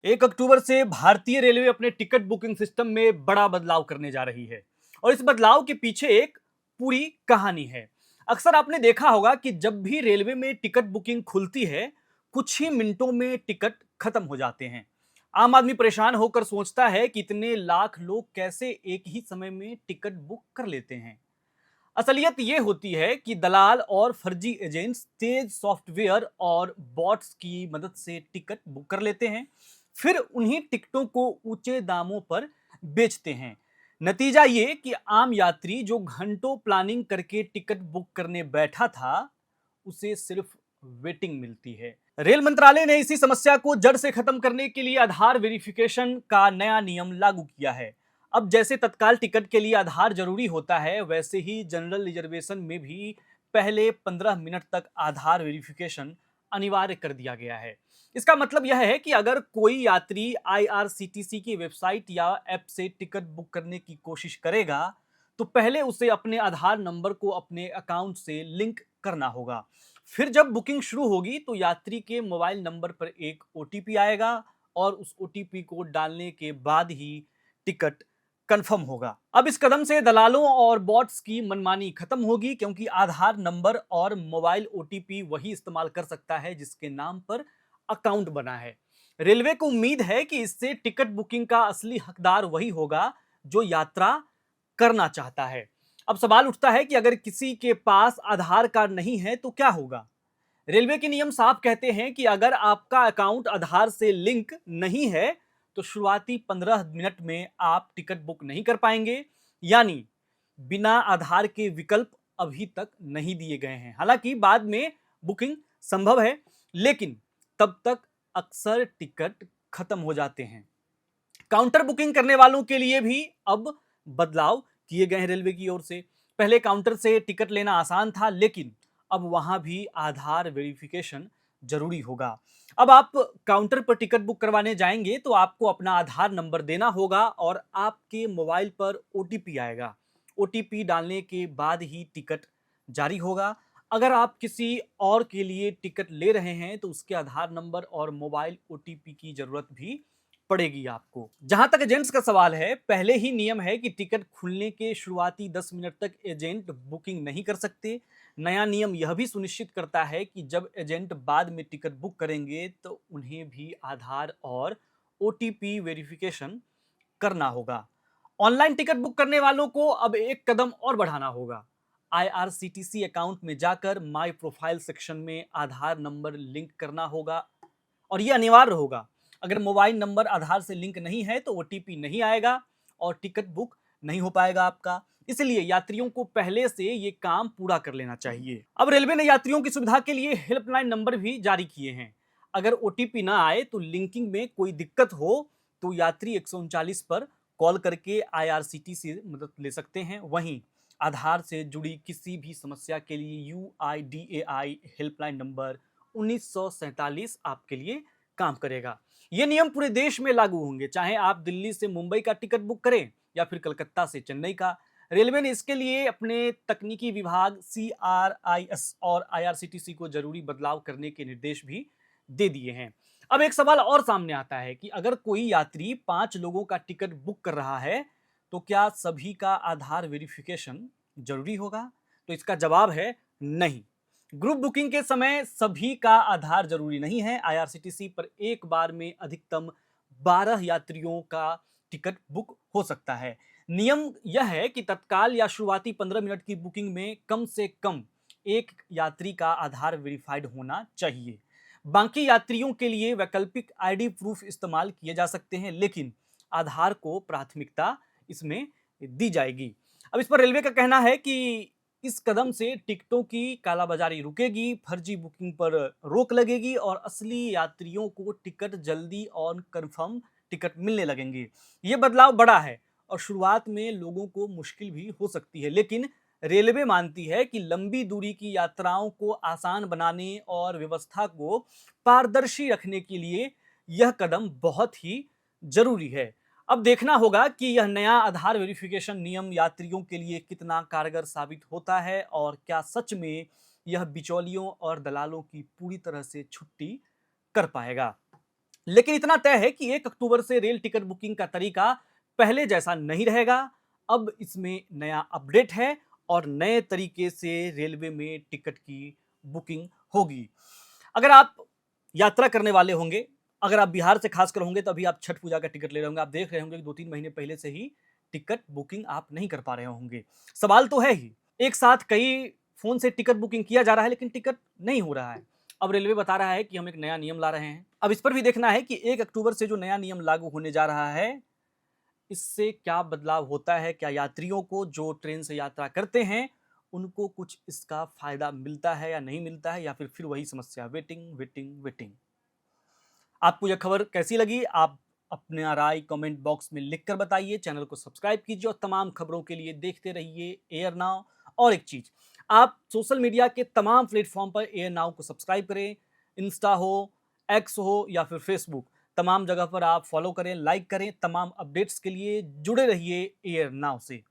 1 अक्टूबर से भारतीय रेलवे अपने टिकट बुकिंग सिस्टम में बड़ा बदलाव करने जा रही है और इस बदलाव के पीछे एक पूरी कहानी है। अक्सर आपने देखा होगा कि जब भी रेलवे में टिकट बुकिंग खुलती है, कुछ ही मिनटों में टिकट खत्म हो जाते हैं। आम आदमी परेशान होकर सोचता है कि इतने लाख लोग कैसे एक ही समय में टिकट बुक कर लेते हैं। असलियत ये होती है कि दलाल और फर्जी एजेंट्स तेज सॉफ्टवेयर और बॉट्स की मदद से टिकट बुक कर लेते हैं, फिर उन्हीं टिकटों को ऊंचे दामों पर बेचते हैं। नतीजा ये कि आम यात्री जो घंटों प्लानिंग करके टिकट बुक करने बैठा था, उसे सिर्फ वेटिंग मिलती है। रेल मंत्रालय ने इसी समस्या को जड़ से खत्म करने के लिए आधार वेरिफिकेशन का नया नियम लागू किया है। अब जैसे तत्काल टिकट के लिए आधार जरूरी होता है, वैसे ही जनरल रिजर्वेशन में भी पहले 15 मिनट तक आधार वेरिफिकेशन अनिवार्य कर दिया गया है। इसका मतलब यह है कि अगर कोई यात्री आईआरसीटीसी की वेबसाइट या ऐप से टिकट बुक करने की कोशिश करेगा, तो पहले उसे अपने आधार नंबर को अपने अकाउंट से लिंक करना होगा। फिर जब बुकिंग शुरू होगी तो यात्री के मोबाइल नंबर पर एक ओटीपी आएगा और उस ओटीपी को डालने के बाद ही टिकट कंफर्म होगा। अब इस कदम से दलालों और बॉट्स की मनमानी खत्म होगी, क्योंकि आधार नंबर और मोबाइल ओटीपी वही इस्तेमाल कर सकता है जिसके नाम पर अकाउंट बना है। रेलवे को उम्मीद है कि इससे टिकट बुकिंग का असली हकदार वही होगा जो यात्रा करना चाहता है। अब सवाल उठता है कि अगर किसी के पास आधार कार्ड नहीं है तो क्या होगा? रेलवे के नियम साफ कहते हैं कि अगर आपका अकाउंट आधार से लिंक नहीं है, तो शुरुआती 15 मिनट में आप टिकट बुक नहीं कर पाएंगे। यानी बिना आधार के विकल्प अभी तक नहीं दिए गए हैं। हालांकि बाद में बुकिंग संभव है, लेकिन तब तक अक्सर टिकट खत्म हो जाते हैं। काउंटर बुकिंग करने वालों के लिए भी अब बदलाव किए गए हैं रेलवे की ओर से। पहले काउंटर से टिकट लेना आसान था, लेकिन अब वहां भी आधार वेरिफिकेशन जरूरी होगा। अब आप काउंटर पर टिकट बुक करवाने जाएंगे तो आपको अपना आधार नंबर देना होगा और आपके मोबाइल पर ओटीपी आएगा। ओटीपी डालने के बाद ही टिकट जारी होगा। अगर आप किसी और के लिए टिकट ले रहे हैं तो उसके आधार नंबर और मोबाइल ओटीपी की जरूरत भी पड़ेगी आपको। जहां तक एजेंट्स का सवाल है, पहले ही नियम है कि टिकट खुलने के शुरुआती 10 मिनट तक एजेंट बुकिंग नहीं कर सकते। नया नियम यह भी सुनिश्चित करता है कि जब एजेंट बाद में टिकट बुक करेंगे तो उन्हें भी आधार और ओटीपी वेरिफिकेशन करना होगा। ऑनलाइन टिकट बुक करने वालों को अब एक कदम और बढ़ाना होगा। आईआरसीटीसी अकाउंट में जाकर माई प्रोफाइल सेक्शन में आधार नंबर लिंक करना होगा और यह अनिवार्य होगा। अगर मोबाइल नंबर आधार से लिंक नहीं है तो ओटीपी नहीं आएगा और टिकट बुक नहीं हो पाएगा आपका। इसलिए यात्रियों को पहले से ये काम पूरा कर लेना चाहिए। अब रेलवे ने यात्रियों की सुविधा के लिए हेल्पलाइन नंबर भी जारी किए हैं। अगर ओटीपी ना आए तो लिंकिंग में कोई दिक्कत हो तो यात्री 139 पर कॉल करके आईआरसीटीसी से मदद ले सकते हैं। वहीं आधार से जुड़ी किसी भी समस्या के लिए यूआईडीएआई हेल्पलाइन नंबर 1947 आपके लिए काम करेगा। ये नियम पूरे देश में लागू होंगे, चाहे आप दिल्ली से मुंबई का टिकट बुक करें या फिर कलकत्ता से चेन्नई का। रेलवे ने इसके लिए अपने तकनीकी विभाग सीआरआईएस और आईआरसीटीसी को जरूरी बदलाव करने के निर्देश भी दे दिए हैं। अब एक सवाल और सामने आता है कि अगर कोई यात्री 5 लोगों का टिकट बुक कर रहा है, तो क्या सभी का आधार वेरिफिकेशन जरूरी होगा? तो इसका जवाब है नहीं। ग्रुप बुकिंग के समय सभी का आधार जरूरी नहीं है। आईआरसीटीसी पर एक बार में अधिकतम 12 यात्रियों का टिकट बुक हो सकता है। नियम यह है कि तत्काल या शुरुआती 15 मिनट की बुकिंग में कम से कम एक यात्री का आधार वेरीफाइड होना चाहिए। बाकी यात्रियों के लिए वैकल्पिक आईडी प्रूफ इस्तेमाल किए जा सकते हैं, लेकिन आधार को प्राथमिकता इसमें दी जाएगी। अब इस पर रेलवे का कहना है कि इस कदम से टिकटों की कालाबाजारी रुकेगी, फर्जी बुकिंग पर रोक लगेगी और असली यात्रियों को टिकट जल्दी और कंफर्म टिकट मिलने लगेंगे। ये बदलाव बड़ा है और शुरुआत में लोगों को मुश्किल भी हो सकती है, लेकिन रेलवे मानती है कि लंबी दूरी की यात्राओं को आसान बनाने और व्यवस्था को पारदर्शी रखने के लिए यह कदम बहुत ही जरूरी है। अब देखना होगा कि यह नया आधार वेरिफिकेशन नियम यात्रियों के लिए कितना कारगर साबित होता है और क्या सच में यह बिचौलियों और दलालों की पूरी तरह से छुट्टी कर पाएगा। लेकिन इतना तय है कि 1 अक्टूबर से रेल टिकट बुकिंग का तरीका पहले जैसा नहीं रहेगा। अब इसमें नया अपडेट है और नए तरीके से रेलवे में टिकट की बुकिंग होगी। अगर आप यात्रा करने वाले होंगे, अगर आप बिहार से खासकर होंगे, तो अभी आप छठ पूजा का टिकट ले रहे होंगे, आप देख रहे होंगे कि 2-3 महीने पहले से ही टिकट बुकिंग आप नहीं कर पा रहे होंगे। सवाल तो है ही, एक साथ कई फ़ोन से टिकट बुकिंग किया जा रहा है लेकिन टिकट नहीं हो रहा है। अब रेलवे बता रहा है कि हम एक नया नियम ला रहे हैं। अब इस पर भी देखना है कि 1 अक्टूबर से जो नया नियम लागू होने जा रहा है, इससे क्या बदलाव होता है? क्या यात्रियों को जो ट्रेन से यात्रा करते हैं, उनको कुछ इसका फ़ायदा मिलता है या नहीं मिलता है, या फिर वही समस्या वेटिंग, वेटिंग, वेटिंग। आपको यह खबर कैसी लगी? आप अपना राय कमेंट बॉक्स में लिखकर बताइए। चैनल को सब्सक्राइब कीजिए और तमाम खबरों के लिए देखते रहिए एयर नाउ। और एक चीज़, आप सोशल मीडिया के तमाम प्लेटफ़ॉर्म पर एयर नाउ को सब्सक्राइब करें। इंस्टा हो, एक्स हो या फिर फेसबुक, तमाम जगह पर आप फॉलो करें, लाइक करें। तमाम अपडेट्स के लिए जुड़े रहिए एयर नाउ से।